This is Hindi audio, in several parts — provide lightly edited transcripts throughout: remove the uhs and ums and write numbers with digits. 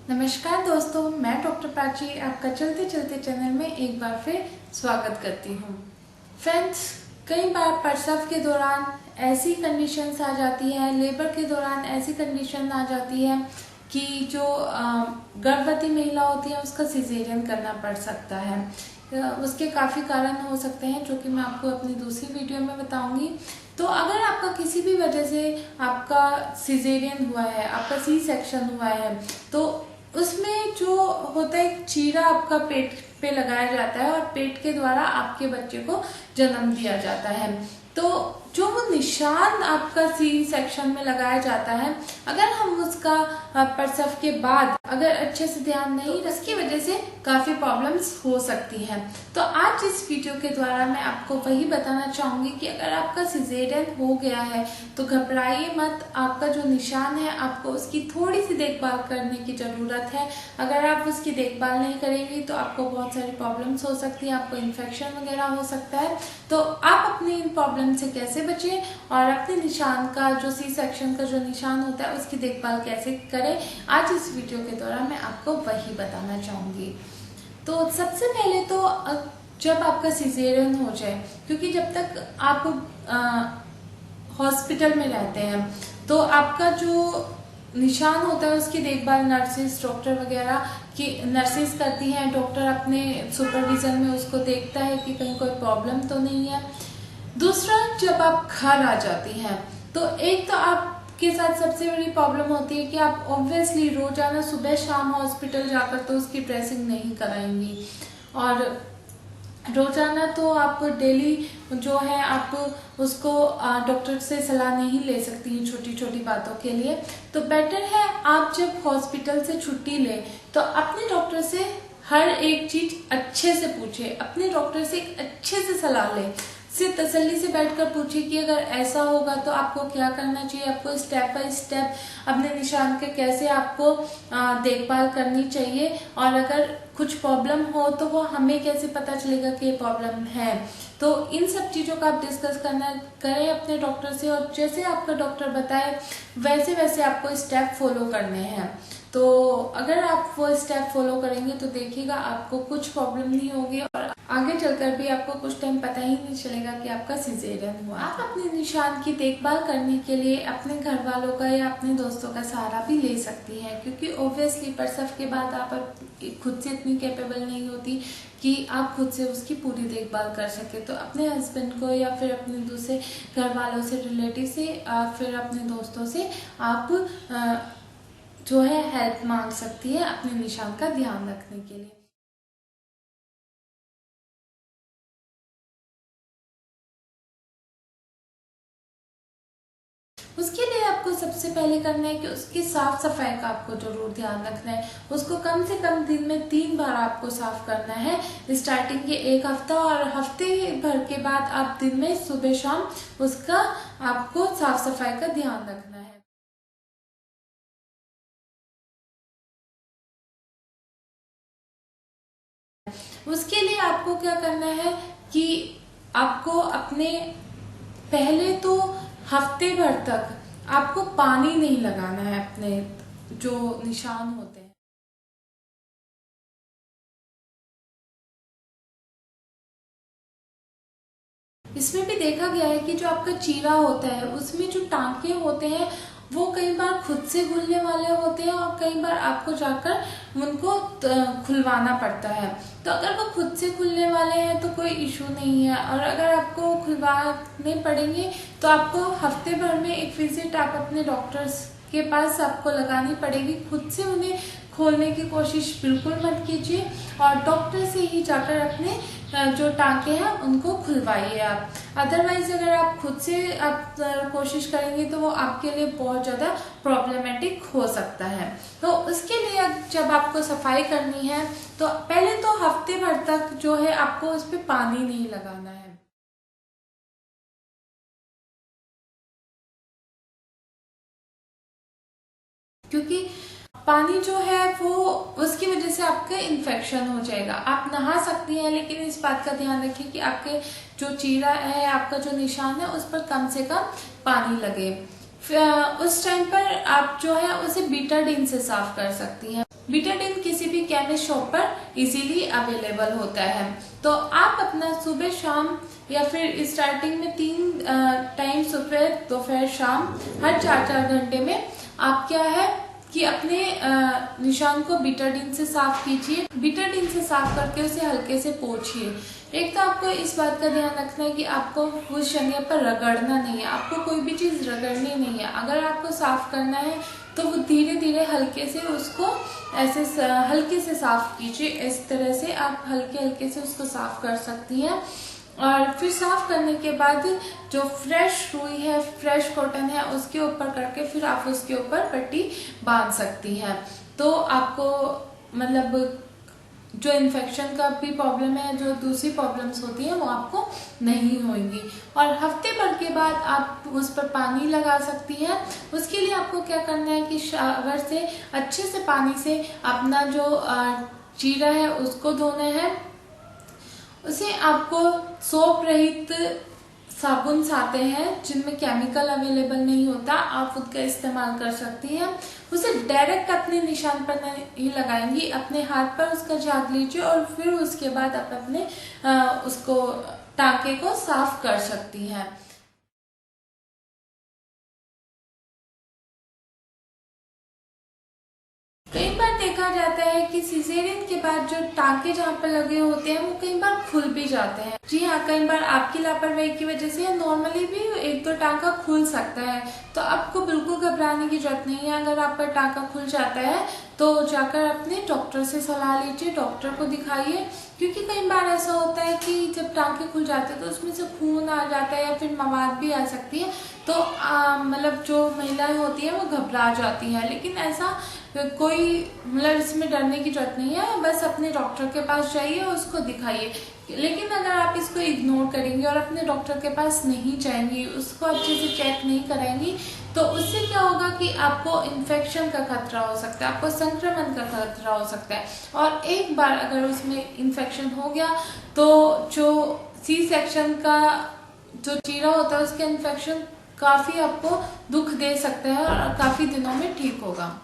नमस्कार दोस्तों, मैं डॉक्टर प्राची आपका चलते चलते चैनल में एक बार फिर स्वागत करती हूँ। फ्रेंड्स, कई बार प्रसव के दौरान ऐसी कंडीशंस आ जाती है, लेबर के दौरान ऐसी कंडीशन आ जाती है कि जो गर्भवती महिला होती है उसका सिजेरियन करना पड़ सकता है। उसके काफ़ी कारण हो सकते हैं जो कि मैं आपको अपनी दूसरी वीडियो में बताऊंगी। तो अगर आपका किसी भी वजह से आपका सिजेरियन हुआ है, आपका सी सेक्शन हुआ है, तो उसमें जो होता है चीरा आपका पेट पे लगाया जाता है और पेट के द्वारा आपके बच्चे को जन्म दिया जाता है। तो जो वो निशान आपका सी सेक्शन में लगाया जाता है, अगर हम उसका प्रसव के बाद अगर अच्छे से ध्यान नहीं, तो उसकी वजह से काफी प्रॉब्लम्स हो सकती हैं। तो आज इस वीडियो के द्वारा मैं आपको वही बताना चाहूंगी कि अगर आपका सिजेरियन हो गया है तो घबराइए मत। आपका जो निशान है आपको उसकी थोड़ी सी देखभाल करने की जरूरत है। अगर आप उसकी देखभाल नहीं करेंगे तो आपको बहुत सारी प्रॉब्लम्स हो सकती है, आपको इन्फेक्शन वगैरह हो सकता है। तो आप अपनी इन प्रॉब्लम से कैसे बचें और अपने निशान का जो सी सेक्शन का जो निशान होता है उसकी देखभाल कैसे करें, आज इस वीडियो के दौरान मैं आपको वही बताना चाहूंगी। तो सबसे पहले तो जब आपका सिजेरियन हो जाए, क्योंकि जब तक आप हॉस्पिटल में रहते हैं तो आपका जो निशान होता है उसकी देखभाल नर्सेस, डॉक्टर वगैरह की नर्सेस करती हैं। डॉक्टर अपने सुपरविजन में उसको देखता है कि कहीं कोई प्रॉब्लम तो नहीं है। दूसरा, जब आप घर आ जाती हैं तो एक तो आपके साथ सबसे बड़ी प्रॉब्लम होती है कि आप ऑब्वियसली रोजाना सुबह शाम हॉस्पिटल जाकर तो उसकी ड्रेसिंग नहीं कराएंगी, और रोजाना तो आप डेली जो है आप उसको डॉक्टर से सलाह नहीं ले सकती छोटी छोटी बातों के लिए। तो बेटर है आप जब हॉस्पिटल से छुट्टी लें तो अपने डॉक्टर से हर एक चीज अच्छे से पूछे, अपने डॉक्टर से एक अच्छे से सलाह लें, से तसल्ली से बैठकर पूछिए कि अगर ऐसा होगा तो आपको क्या करना चाहिए, आपको स्टेप बाय स्टेप अपने निशान के कैसे आपको देखभाल करनी चाहिए, और अगर कुछ प्रॉब्लम हो तो वो हमें कैसे पता चलेगा कि ये प्रॉब्लम है। तो इन सब चीजों का आप डिस्कस करना करें अपने डॉक्टर से, और जैसे आपका डॉक्टर बताए वैसे वैसे आपको स्टेप फॉलो करने हैं। तो अगर आप वो स्टेप फॉलो करेंगे तो देखिएगा आपको कुछ प्रॉब्लम नहीं होगी और आगे चलकर भी आपको कुछ टाइम पता ही नहीं चलेगा कि आपका सिजेरियन हुआ। आप अपने निशान की देखभाल करने के लिए अपने घर वालों का या अपने दोस्तों का सहारा भी ले सकती हैं, क्योंकि ऑब्वियसली प्रसव के बाद आप खुद से इतनी कैपेबल नहीं होती कि आप खुद से उसकी पूरी देखभाल कर सके। तो अपने हस्बैंड को या फिर अपने दूसरे घर वालों से, रिलेटिव से, फिर अपने दोस्तों से आप जो है हेल्प मांग सकती है अपने निशान का ध्यान रखने के लिए। उसके लिए आपको सबसे पहले करना है कि उसकी साफ सफाई का आपको जरूर ध्यान रखना है। उसको कम से कम दिन में 3 बार आपको साफ करना है, स्टार्टिंग के 1 हफ्ता, और हफ्ते भर के बाद आप दिन में सुबह शाम उसका आपको साफ सफाई का ध्यान रखना है। उसके लिए आपको क्या करना है कि आपको अपने पहले तो हफ्ते भर तक आपको पानी नहीं लगाना है अपने जो निशान होते हैं। इसमें भी देखा गया है कि जो आपका चीरा होता है उसमें जो टांके होते हैं वो कई बार खुद से खुलने वाले होते हैं और कई बार आपको जाकर उनको खुलवाना पड़ता है। तो अगर वो खुद से खुलने वाले हैं तो कोई इशू नहीं है, और अगर आपको खुलवाने पड़ेंगे तो आपको हफ्ते भर में एक विजिट आप अपने डॉक्टर्स के पास आपको लगानी पड़ेगी। खुद से उन्हें खोलने की कोशिश बिल्कुल मत कीजिए, और डॉक्टर से ही जाकर अपने जो टांके हैं उनको खुलवाइए आप। अदरवाइज अगर आप खुद से आप कोशिश करेंगे तो वो आपके लिए बहुत ज्यादा प्रॉब्लमेटिक हो सकता है। तो उसके लिए जब आपको सफाई करनी है तो पहले तो हफ्ते भर तक जो है आपको उस पर पानी नहीं लगाना है, क्योंकि पानी जो है वो उसकी वजह से आपका इन्फेक्शन हो जाएगा। आप नहा सकती हैं लेकिन इस बात का ध्यान रखिए कि आपके जो चीरा है, आपका जो निशान है, उस पर कम से कम पानी लगे। उस टाइम पर आप जो है उसे बीटाडीन से साफ कर सकती हैं। बीटाडीन किसी भी केमिस्ट शॉप पर इजीली अवेलेबल होता है। तो आप अपना सुबह शाम या फिर स्टार्टिंग में 3 टाइम सुबह दोपहर शाम हर 4-4 घंटे में आप क्या है कि अपने निशान को बीटाडीन से साफ कीजिए। बीटाडीन से साफ करके उसे हल्के से पोंछिए। एक तो आपको इस बात का ध्यान रखना है कि आपको उस जगह पर रगड़ना नहीं है, आपको कोई भी चीज रगड़नी नहीं है। अगर आपको साफ करना है तो वो धीरे धीरे हल्के से उसको ऐसे हल्के से साफ कीजिए। इस तरह से आप हल्के हल्के से उसको साफ कर सकती हैं। और फिर साफ करने के बाद जो फ्रेश रुई है, फ्रेश कॉटन है, उसके ऊपर करके फिर आप उसके ऊपर पट्टी बांध सकती हैं। तो आपको मतलब जो इन्फेक्शन का भी प्रॉब्लम है, जो दूसरी प्रॉब्लम्स होती हैं वो आपको नहीं होंगी। और हफ्ते भर के बाद आप उस पर पानी लगा सकती हैं। उसके लिए आपको क्या करना है कि शावर से अच्छे से पानी से अपना जो चीरा है उसको धोना है। उसे आपको सोप रहित साबुन आते हैं जिनमें केमिकल अवेलेबल नहीं होता, आप उसका इस्तेमाल कर सकती हैं। उसे डायरेक्ट अपने निशान पर नहीं लगाएंगी, अपने हाथ पर उसका झाग लीजिए और फिर उसके बाद आप अपने उसको टांके को साफ कर सकती हैं। कई बार देखा जाता है कि सिजेरियन के बाद जो टांके जहाँ पर लगे होते हैं वो कई बार खुल भी जाते हैं। जी हाँ, कई बार आपकी लापरवाही की वजह से नॉर्मली भी 1-2 टांका खुल सकता है। तो आपको बिल्कुल घबराने की जरूरत नहीं है। अगर आपका टांका खुल जाता है तो जाकर अपने डॉक्टर से सलाह लीजिए, डॉक्टर को दिखाइए। क्योंकि कई बार ऐसा होता है कि जब टांके खुल जाते हैं तो उसमें से खून आ जाता है या फिर मवाद भी आ सकती है। तो मतलब जो महिलाएं होती हैं वो घबरा जाती हैं, लेकिन ऐसा कोई मतलब इसमें डरने की जरूरत नहीं है। बस अपने डॉक्टर के पास जाइए और उसको दिखाइए। लेकिन अगर आप इसको इग्नोर करेंगे और अपने डॉक्टर के पास नहीं जाएंगी, उसको अच्छे से चेक नहीं कराएंगी, तो उससे क्या होगा कि आपको इन्फेक्शन का खतरा हो सकता है, आपको संक्रमण का खतरा हो सकता है। और एक बार अगर उसमें इन्फेक्शन हो गया तो जो सी सेक्शन का जो चीरा होता है उसके इन्फेक्शन काफी आपको दुख दे सकता है और काफी दिनों में ठीक होगा।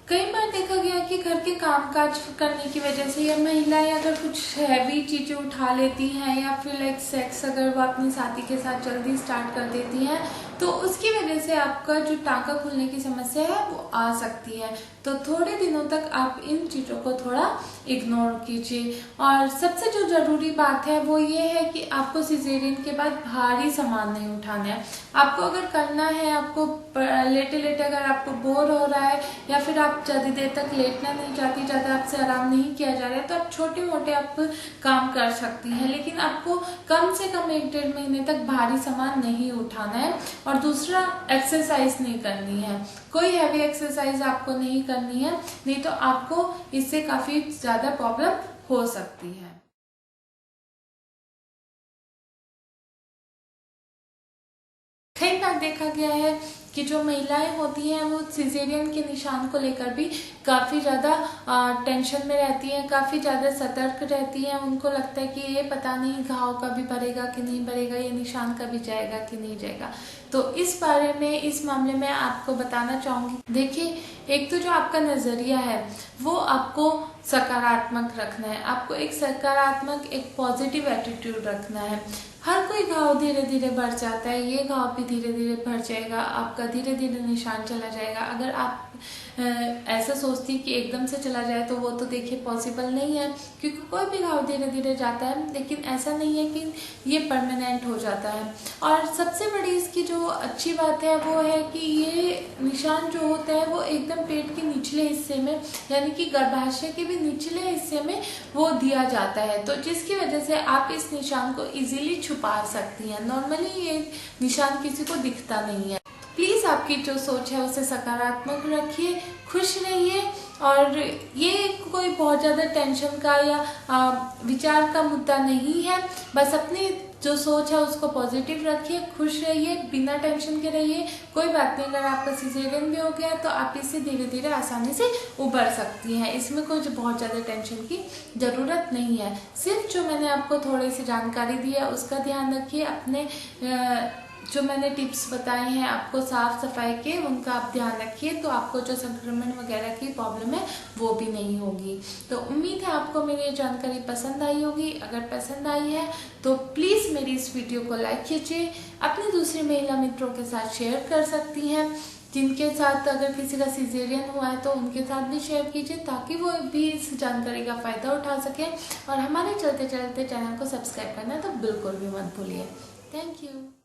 कई बार देखा गया कि घर के कामकाज करने की वजह से या महिलाएं अगर कुछ हैवी चीजें उठा लेती हैं या फिर लाइक सेक्स अगर वो अपने साथी के साथ जल्दी स्टार्ट कर देती हैं तो उसकी वजह से आपका जो टांका खुलने की समस्या है वो आ सकती है। तो थोड़े दिनों तक आप इन चीजों को थोड़ा इग्नोर कीजिए। और सबसे जो जरूरी बात है वो ये है कि आपको सिजेरियन के बाद भारी सामान नहीं उठाना है। आपको अगर करना है, आपको लेटे लेटे अगर आपको बोर हो रहा है या फिर आप ज्यादा देर तक लेटना नहीं चाहती, ज्यादा आपसे आराम नहीं किया जा रहा है, तो आप छोटे मोटे आप काम कर सकती हैं। लेकिन आपको कम से कम 1-1.5 महीने तक भारी सामान नहीं उठाना है। और दूसरा, एक्सरसाइज नहीं करनी है, कोई हैवी एक्सरसाइज आपको नहीं करनी है, नहीं तो आपको इससे काफी ज्यादा प्रॉब्लम हो सकती है। कई बार देखा गया है कि जो महिलाएं होती हैं वो सिजेरियन के निशान को लेकर भी काफी ज्यादा टेंशन में रहती हैं, काफी ज्यादा सतर्क रहती हैं। उनको लगता है कि ये पता नहीं घाव कभी भरेगा कि नहीं भरेगा, ये निशान कभी जाएगा कि नहीं जाएगा। तो इस बारे में, इस मामले में आपको बताना चाहूंगी, देखिए एक तो जो आपका नजरिया है वो आपको सकारात्मक रखना है, आपको एक सकारात्मक, एक पॉजिटिव एटीट्यूड रखना है। हर कोई घाव धीरे धीरे भर जाता है, ये घाव भी धीरे धीरे भर जाएगा, आपका धीरे धीरे निशान चला जाएगा। अगर आप ऐसा सोचती कि एकदम से चला जाए तो वो तो देखिए पॉसिबल नहीं है, क्योंकि कोई भी घाव धीरे धीरे जाता है, लेकिन ऐसा नहीं है कि ये परमानेंट हो जाता है। और सबसे बड़ी इसकी जो अच्छी बात है वो है कि ये निशान जो होता है वो एकदम पेट के निचले हिस्से में, यानी कि गर्भाशय के भी निचले हिस्से में वो दिया जाता है, तो जिसकी वजह से आप इस निशान को इजीली छुपा सकती हैं। नॉर्मली ये निशान किसी को दिखता नहीं है। प्लीज आपकी जो सोच है उसे सकारात्मक रखिए, खुश रहिए और ये कोई बहुत ज़्यादा टेंशन का या विचार का मुद्दा नहीं है। बस अपनी जो सोच है उसको पॉजिटिव रखिए, खुश रहिए, बिना टेंशन के रहिए। कोई बात नहीं, अगर आपका सिजेरियन भी हो गया तो आप इससे धीरे धीरे आसानी से उबर सकती हैं। इसमें कोई बहुत ज़्यादा टेंशन की ज़रूरत नहीं है। सिर्फ जो मैंने आपको थोड़ी सी जानकारी दी है उसका ध्यान रखिए। अपने जो मैंने टिप्स बताए हैं आपको साफ सफाई के, उनका आप ध्यान रखिए, तो आपको जो संक्रमण वगैरह की प्रॉब्लम है वो भी नहीं होगी। तो उम्मीद है आपको मेरी ये जानकारी पसंद आई होगी। अगर पसंद आई है तो प्लीज़ मेरी इस वीडियो को लाइक कीजिए, अपनी दूसरी महिला मित्रों के साथ शेयर कर सकती हैं। जिनके साथ अगर किसी का सिजेरियन हुआ है तो उनके साथ भी शेयर कीजिए, ताकि वो भी इस जानकारी का फ़ायदा उठा सकें। और हमारे चलते चलते चैनल को सब्सक्राइब करना तो बिल्कुल भी मत भूलिए। Thank you.